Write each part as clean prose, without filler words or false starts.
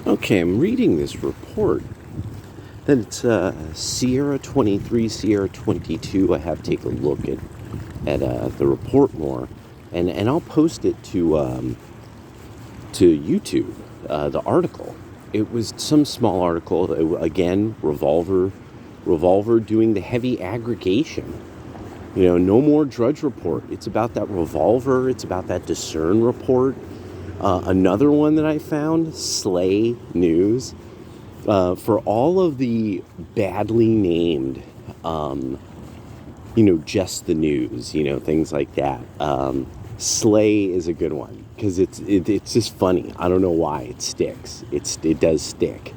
Okay, I'm reading this report that it's Sierra 23, Sierra 22. I have to take a look at the report more, and I'll post it to YouTube. The article. It was some small article. Again, Revolver doing the heavy aggregation. You know, no more Drudge Report. It's about that Revolver. It's about that Discern Report. Another one that I found, Slay News. For all of the badly named, just the news, things like that. Slay is a good one because it's just funny. I don't know why it sticks. It does stick.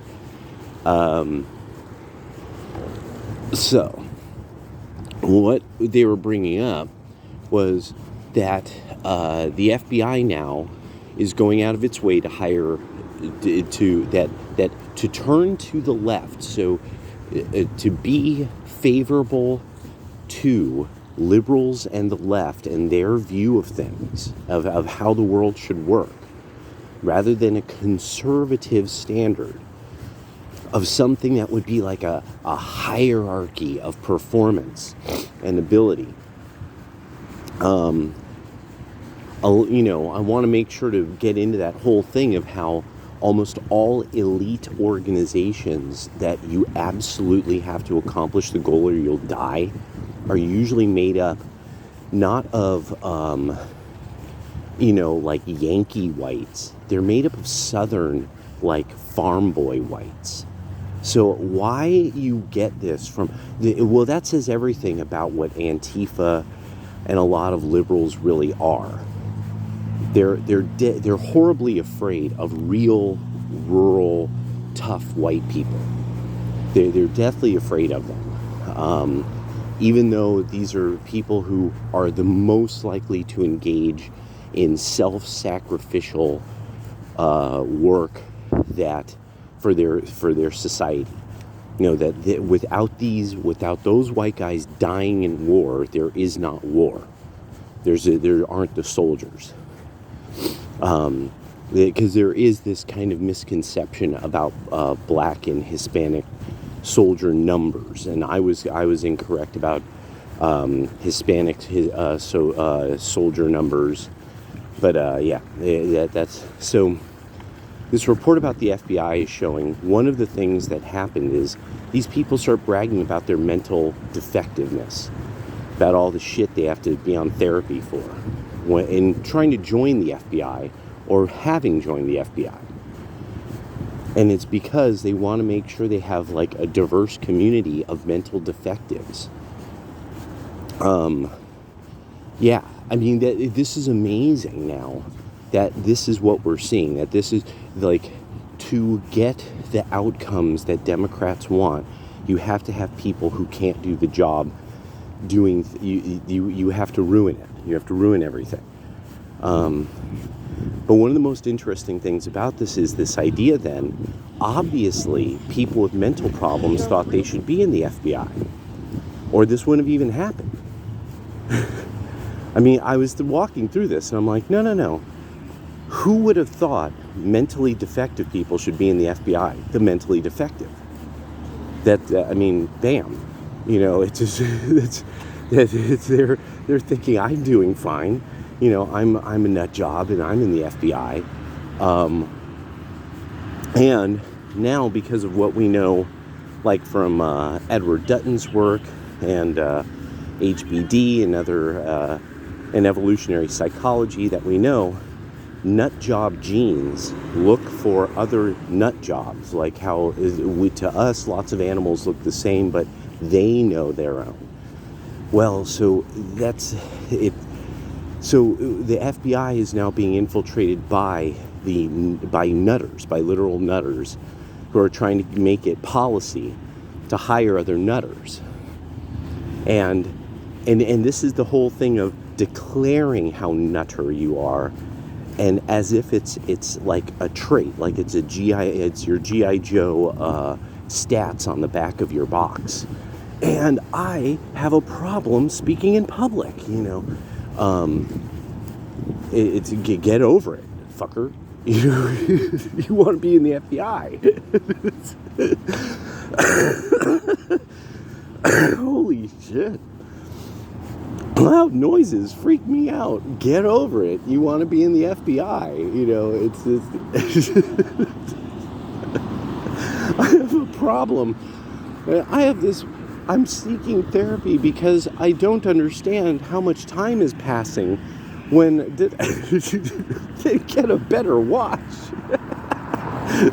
So what they were bringing up was that the FBI now is going out of its way to hire to turn to the left, so to be favorable to liberals and the left and their view of things, of how the world should work, rather than a conservative standard of something that would be like a hierarchy of performance and ability. I want to make sure to get into that whole thing of how almost all elite organizations that you absolutely have to accomplish the goal or you'll die are usually made up not of, like Yankee whites. They're made up of Southern, like farm boy whites. So why you get this from, that says everything about what Antifa and a lot of liberals really are. They're horribly afraid of real, rural, tough white people. They're deathly afraid of them. Even though these are people who are the most likely to engage in self-sacrificial work that for their society. Without those white guys dying in war, there is not war. There aren't the soldiers. Because there is this kind of misconception about black and Hispanic soldier numbers, and I was incorrect about Hispanic soldier numbers, but that's so. This report about the FBI is showing one of the things that happened is these people start bragging about their mental defectiveness, about all the shit they have to be on therapy for, in trying to join the FBI or having joined the FBI. And it's because they want to make sure they have like a diverse community of mental defectives. This is amazing now that this is what we're seeing, that this is like, to get the outcomes that Democrats want, you have to have people who can't do the job doing, you have to ruin it. You have to ruin everything. But one of the most interesting things about this is this idea then, obviously people with mental problems thought they should be in the FBI, or this wouldn't have even happened. I was walking through this and I'm like, no. Who would have thought mentally defective people should be in the FBI? The mentally defective. Bam. They're thinking I'm doing fine. I'm a nut job and I'm in the FBI. And now, because of what we know, like from Edward Dutton's work and HBD and other and evolutionary psychology that we know, nut job genes look for other nut jobs, like how to us lots of animals look the same, but they know their own. Well, so that's it. So the FBI is now being infiltrated by nutters, by literal nutters, who are trying to make it policy to hire other nutters. And this is the whole thing of declaring how nutter you are, and as if it's like a trait, like it's your G.I. Joe stats on the back of your box. And I have a problem speaking in public, it's get over it, fucker. you want to be in the FBI. Holy shit. Loud noises freak me out. Get over it. You want to be in the FBI. It's I have a problem. I'm seeking therapy because I don't understand how much time is passing when they get a better watch.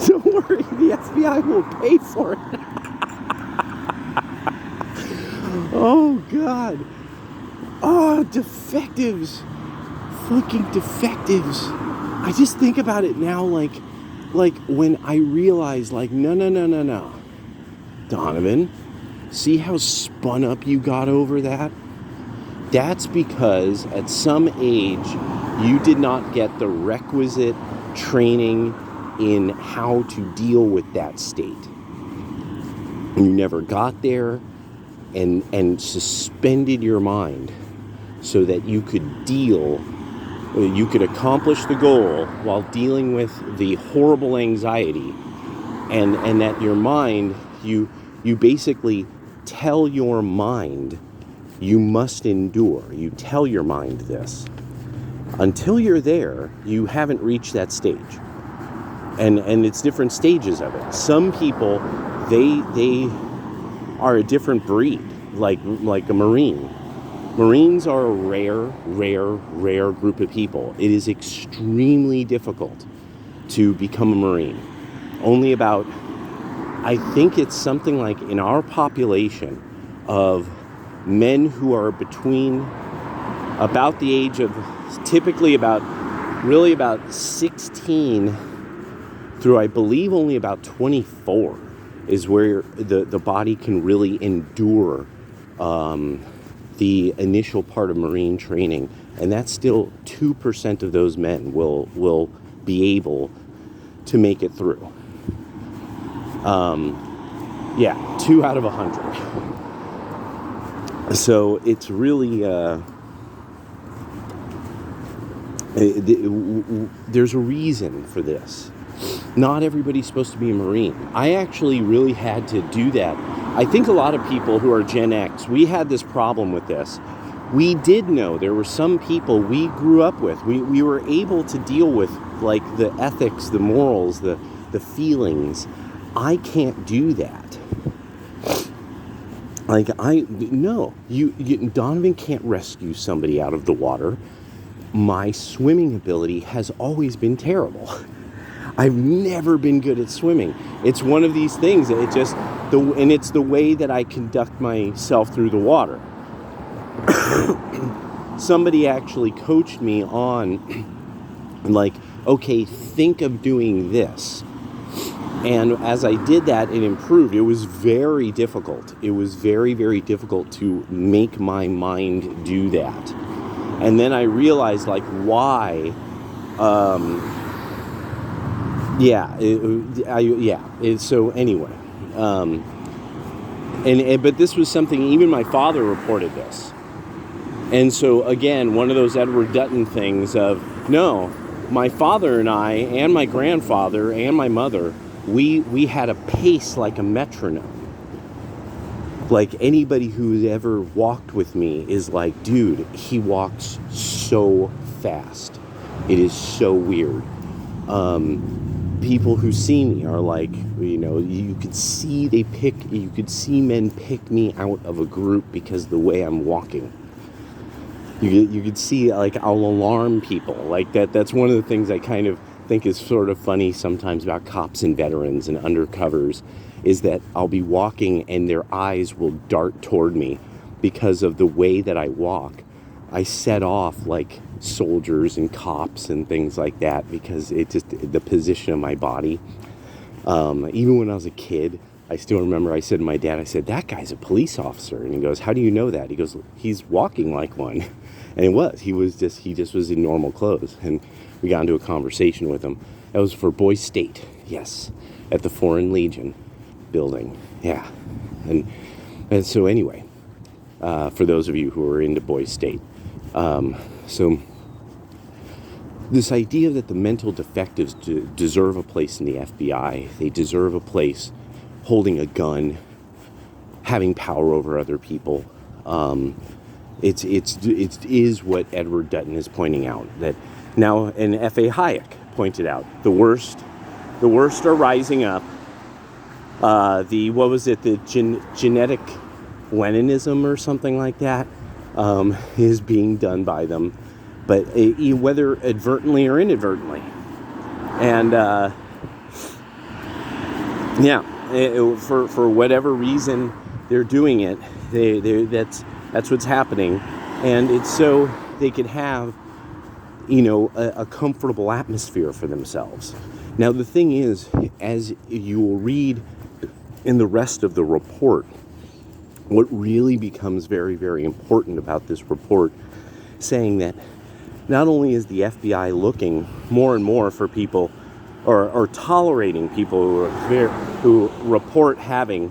Don't worry, the FBI will pay for it. Oh, God. Oh, defectives. Fucking defectives. I just think about it now like when I realize, no. Donovan, see how spun up you got over that? That's because at some age, you did not get the requisite training in how to deal with that state. You never got there and suspended your mind so that you could accomplish the goal while dealing with the horrible anxiety, and that your mind, you basically tell your mind you must endure. You tell your mind this. Until you're there, you haven't reached that stage. And it's different stages of it. Some people, they are a different breed, like a Marine. Marines are a rare group of people. It is extremely difficult to become a Marine. Only about, I think it's something like in our population of men who are between about the age of typically about 16 through, I believe, only about 24 is where the body can really endure the initial part of Marine training. And that's still 2% of those men will be able to make it through. 2 out of 100. So it's really, there's a reason for this. Not everybody's supposed to be a Marine. I actually really had to do that. I think a lot of people who are Gen X, we had this problem with this. We did know there were some people we grew up with. We were able to deal with like the ethics, the morals, the feelings. I can't do that. Donovan can't rescue somebody out of the water. My swimming ability has always been terrible. I've never been good at swimming. It's one of these things that it's the way that I conduct myself through the water. Somebody actually coached me on, okay, think of doing this. And as I did that, it improved. It was very difficult. It was very, very difficult to make my mind do that. And then I realized, why. So anyway. But this was something, even my father reported this. And so, again, one of those Edward Dutton things of, no, my father and I, and my grandfather, and my mother, we had a pace like a metronome. Like, anybody who's ever walked with me is like, dude, he walks so fast. It is so weird. People who see me are like, you could see men pick me out of a group because of the way I'm walking. You could see, I'll alarm people. That's one of the things I kind of think is sort of funny sometimes about cops and veterans and undercovers, is that I'll be walking and their eyes will dart toward me because of the way that I walk. I set off like soldiers and cops and things like that because the position of my body. Even when I was a kid, I still remember I said to my dad, I said, that guy's a police officer. And he goes, how do you know that? He goes, he's walking like one. And it was. He just was in normal clothes. And we got into a conversation with him. That was for Boy State, yes, at the Foreign Legion building. Yeah. And so anyway, for those of you who are into Boy State. So this idea that the mental defectives deserve a place in the FBI. They deserve a place holding a gun, having power over other people. It is what Edward Dutton is pointing out. That now, and F.A. Hayek pointed out, the worst are rising up. The genetic Leninism or something like that is being done by them, but whether advertently or inadvertently. And for whatever reason they're doing it, that's what's happening, and it's so they could have a comfortable atmosphere for themselves. Now the thing is, as you will read in the rest of the report, what really becomes very, very important about this report, saying that not only is the FBI looking more and more for people or tolerating people who report having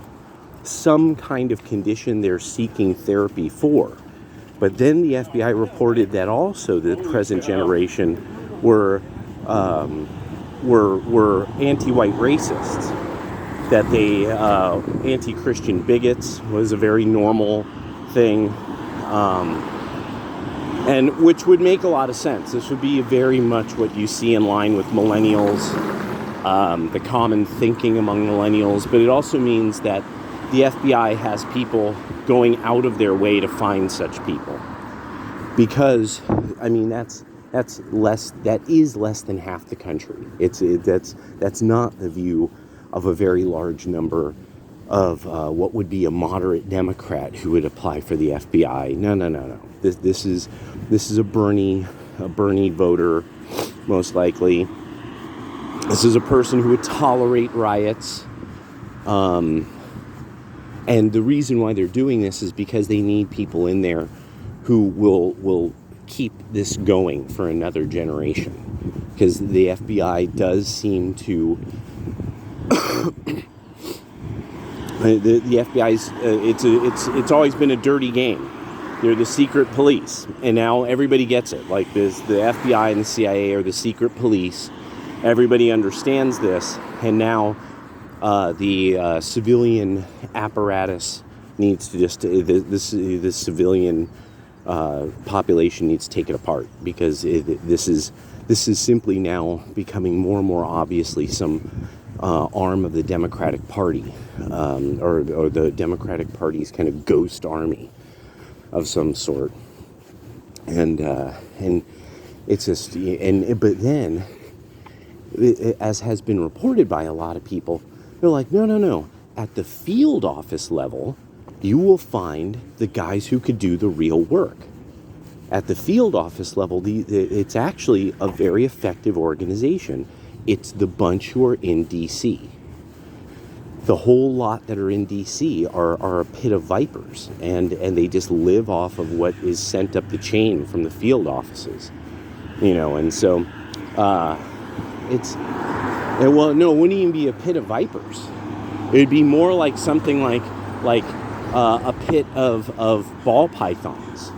some kind of condition they're seeking therapy for, but then the FBI reported that also the present generation were anti-white racists, that they anti-Christian bigots was a very normal thing, and which would make a lot of sense. This would be very much what you see in line with millennials, the common thinking among millennials, but it also means that the FBI has people going out of their way to find such people, because that is less than half the country. That's not the view of a very large number of what would be a moderate Democrat who would apply for the FBI. No. This is a Bernie voter, most likely. This is a person who would tolerate riots. And the reason why they're doing this is because they need people in there who will keep this going for another generation. Because the FBI does seem to the FBI's it's always been a dirty game. They're the secret police, and now everybody gets it. Like this, the FBI and the CIA are the secret police. Everybody understands this, and now the civilian apparatus needs to just the civilian population needs to take it apart, because this is simply now becoming more and more obviously some arm of the Democratic Party, or the Democratic Party's kind of ghost army of some sort, and it's just but then, as has been reported by a lot of people, they're like, no. At the field office level, you will find the guys who could do the real work. At the field office level, it's actually a very effective organization. It's the bunch who are in D.C. The whole lot that are in D.C. are a pit of vipers, and they just live off of what is sent up the chain from the field offices, and so it wouldn't even be a pit of vipers. It'd be more like something like a pit of ball pythons,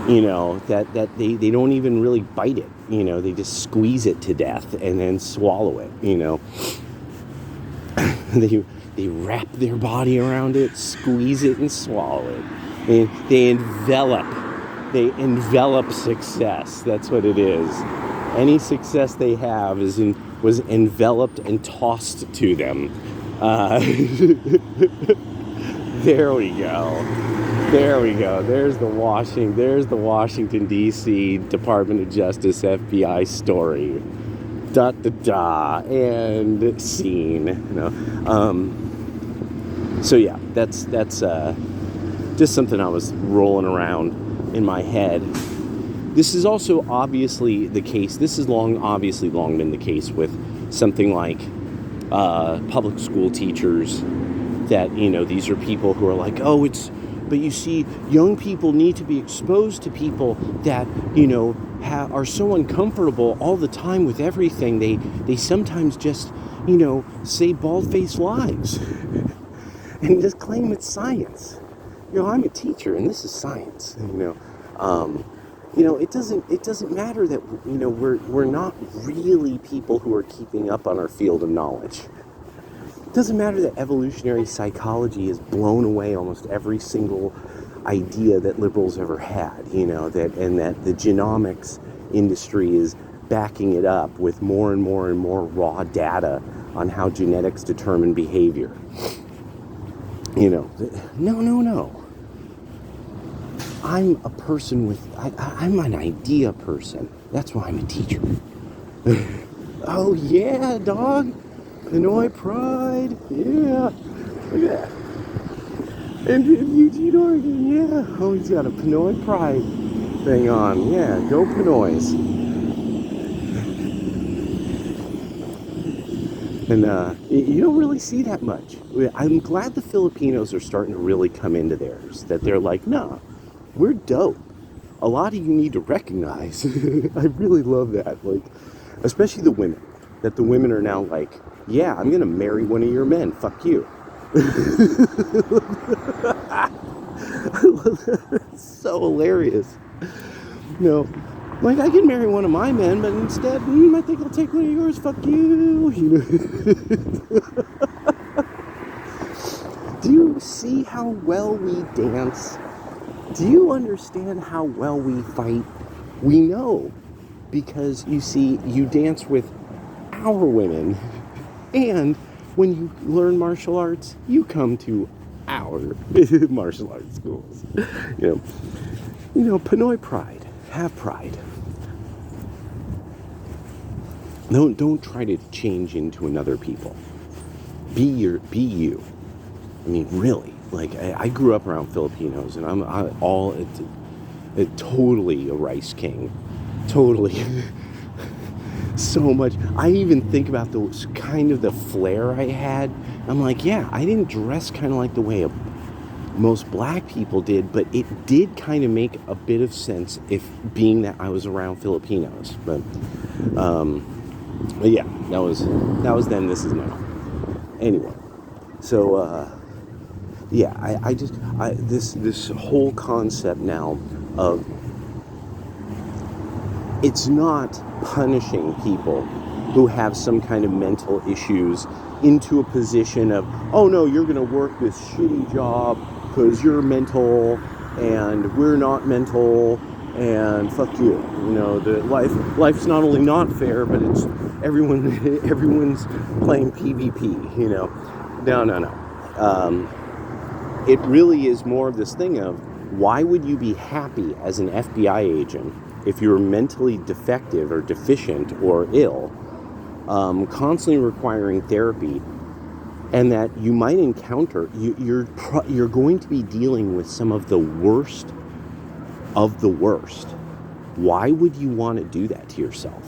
that they don't even really bite it, they just squeeze it to death and then swallow it, They wrap their body around it, squeeze it, and swallow it. They envelop success. That's what it is. Any success they have was enveloped and tossed to them. There we go. There's the Washington D.C. Department of Justice FBI story. And scene. So yeah, that's just something I was rolling around in my head. This is also obviously the case. This has obviously long been the case with something like public school teachers. That these are people who are like, but you see, young people need to be exposed to people that are so uncomfortable all the time with everything. They sometimes just say bald-faced lies and just claim it's science. I'm a teacher and this is science. it doesn't matter that, we're not really people who are keeping up on our field of knowledge. It doesn't matter that evolutionary psychology has blown away almost every single idea that liberals ever had, that the genomics industry is backing it up with more and more and more raw data on how genetics determine behavior. No. I'm a person I'm an idea person. That's why I'm a teacher. Oh yeah, dog. Pinoy Pride. Yeah. Look at that. And in Eugene, Oregon, yeah. Oh, he's got a Pinoy Pride thing on. Yeah, go Pinoys. And you don't really see that much. I'm glad the Filipinos are starting to really come into theirs. That they're like, nah, we're dope. A lot of you need to recognize. I really love that. Like, especially the women. That the women are now like, yeah, I'm going to marry one of your men. Fuck you. It's so hilarious. Like, I can marry one of my men, but instead, I think I'll take one of yours. Fuck you. Do you see how well we dance? Do you understand how well we fight? We know. Because, you see, you dance with our women. And when you learn martial arts, you come to our martial arts schools. Pinoy Pride. Have pride. Don't try to change into another people. Be you. I mean, really. Like, I grew up around Filipinos, and I'm totally a rice king. Totally. So much. I even think about those kind of the flair I had. I'm like, yeah, I didn't dress kind of like the way most black people did, but it did kind of make a bit of sense if being that I was around Filipinos. But yeah, that was then. This is now. Anyway, so yeah, this whole concept now of it's not punishing people who have some kind of mental issues into a position of, oh no, you're going to work this shitty job because you're mental and we're not mental and fuck you. The life's not only not fair, but it's everyone's playing PvP. No. It really is more of this thing of, why would you be happy as an FBI agent if you're mentally defective or deficient or ill, constantly requiring therapy, and that you might encounter, you're going to be dealing with some of the worst of the worst. Why would you want to do that to yourself?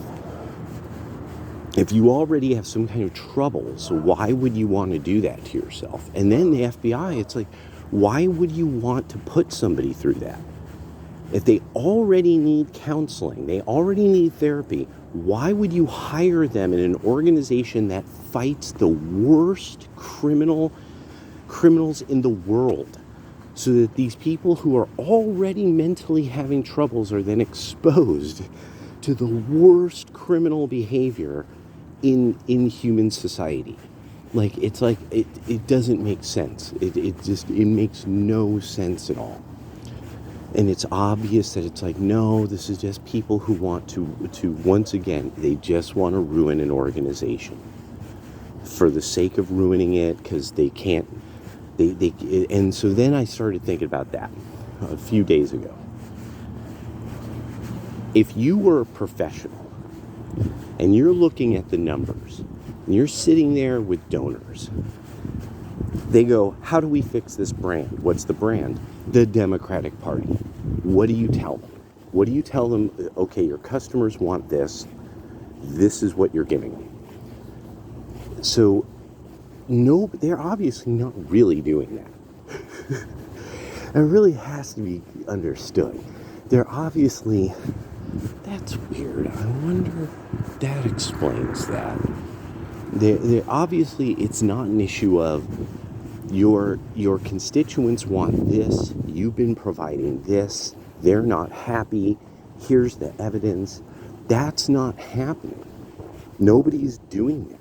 If you already have some kind of troubles, why would you want to do that to yourself? And then the FBI, it's like, why would you want to put somebody through that? If they already need counseling, they already need therapy, why would you hire them in an organization that fights the worst criminals in the world, so that these people who are already mentally having troubles are then exposed to the worst criminal behavior in human society? Like, it's like, it doesn't make sense. It makes no sense at all. And it's obvious that it's like, no, this is just people who want to once again, they just want to ruin an organization for the sake of ruining it, because they can't, and so then I started thinking about that a few days ago. If you were a professional and you're looking at the numbers and you're sitting there with donors, they go, how do we fix this brand? What's the brand? The Democratic Party. What do you tell them? What do you tell them? Okay, your customers want this. This is what you're giving them. So, no, they're obviously not really doing that. It really has to be understood. They're obviously, that's weird. I wonder if that explains that. They're obviously, it's not an issue of your constituents want this, you've been providing this, they're not happy, here's the evidence. That's not happening. Nobody's doing that.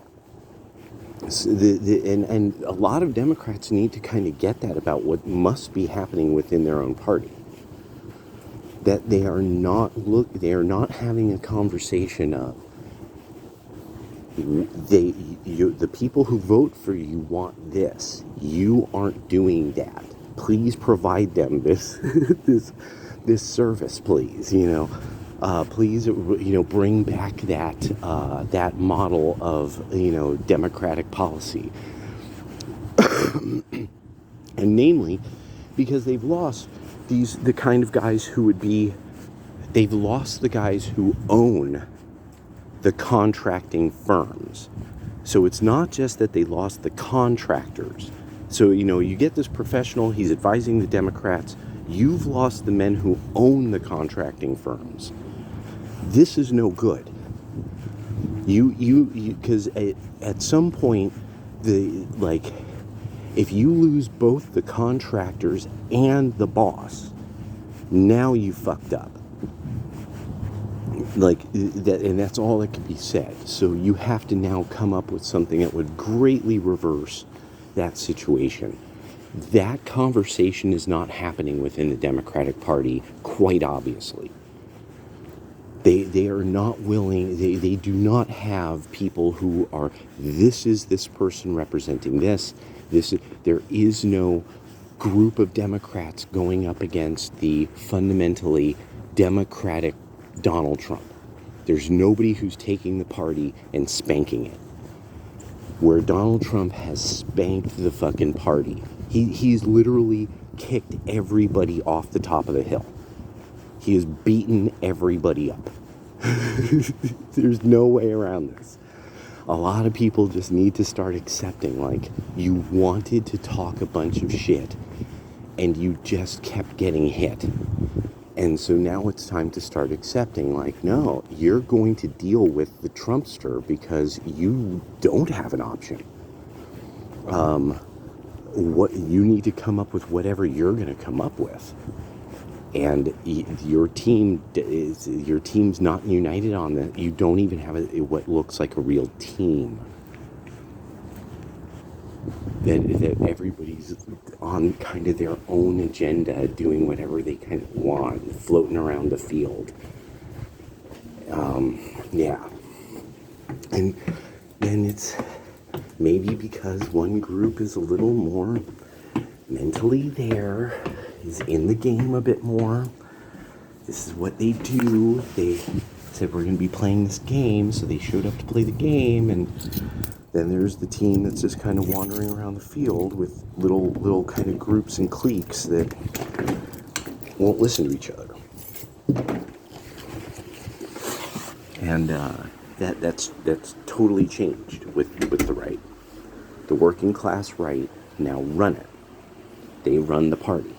So and a lot of Democrats need to kind of get that about what must be happening within their own party. That they are not having a conversation of the people who vote for you want this. You aren't doing that. Please provide them this this service, please. Please, bring back that model of democratic policy, and namely, because they've lost the kind of guys who would be. They've lost the guys who own the contracting firms. So it's not just that they lost the contractors. So, you get this professional, he's advising the Democrats. You've lost the men who own the contracting firms. This is no good. Because at some point, if you lose both the contractors and the boss, now you fucked up. And that's all that can be said. So you have to now come up with something that would greatly reverse that situation. That conversation is not happening within the Democratic Party, quite obviously. They are not willing, they do not have people who are, this is this person representing this. There is no group of Democrats going up against the fundamentally Democratic Donald Trump. There's nobody who's taking the party and spanking it. Where Donald Trump has spanked the fucking party. He's literally kicked everybody off the top of the hill. He has beaten everybody up. There's no way around this. A lot of people just need to start accepting, you wanted to talk a bunch of shit and you just kept getting hit. And so now it's time to start accepting, no, you're going to deal with the Trumpster because you don't have an option. What you need to come up with whatever you're going to come up with. And your team's not united on that. You don't even have what looks like a real team. That everybody's on kind of their own agenda, doing whatever they kind of want, floating around the field. Yeah. And then it's maybe because one group is a little more mentally there, is in the game a bit more. This is what they do. They said, we're going to be playing this game, so they showed up to play the game, and then there's the team that's just kind of wandering around the field with little kind of groups and cliques that won't listen to each other. And that's totally changed with the right. The working class right now run it. They run the party.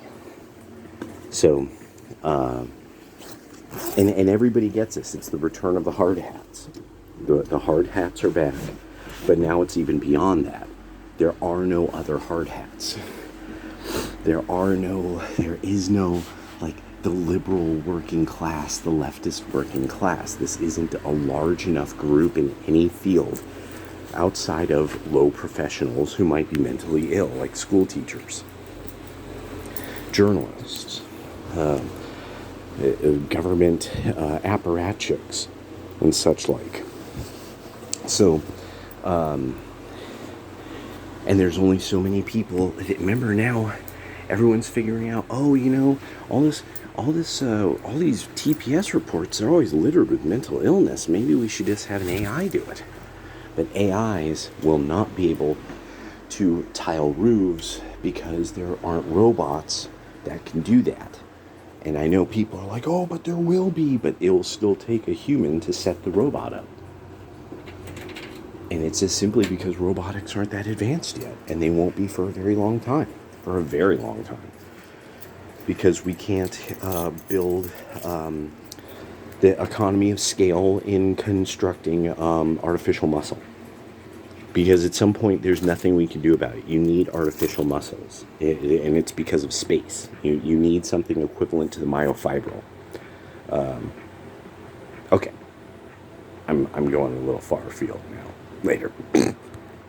So, and everybody gets this. It's the return of the hard hats. The hard hats are back. But now it's even beyond that. There are no other hard hats. There is no, the liberal working class, the leftist working class. This isn't a large enough group in any field outside of low professionals who might be mentally ill, like school teachers, journalists, government apparatchiks, and such like. So, and there's only so many people. Remember now, everyone's figuring out, all these TPS reports are always littered with mental illness. Maybe we should just have an AI do it. But AIs will not be able to tile roofs because there aren't robots that can do that. And I know people are like, oh, but there will be, but it will still take a human to set the robot up. And it's just simply because robotics aren't that advanced yet, and they won't be for a very long time. Because we can't build the economy of scale in constructing artificial muscle. Because at some point, there's nothing we can do about it. You need artificial muscles, and it's because of space. You need something equivalent to the myofibril. I'm going a little far afield now. Later.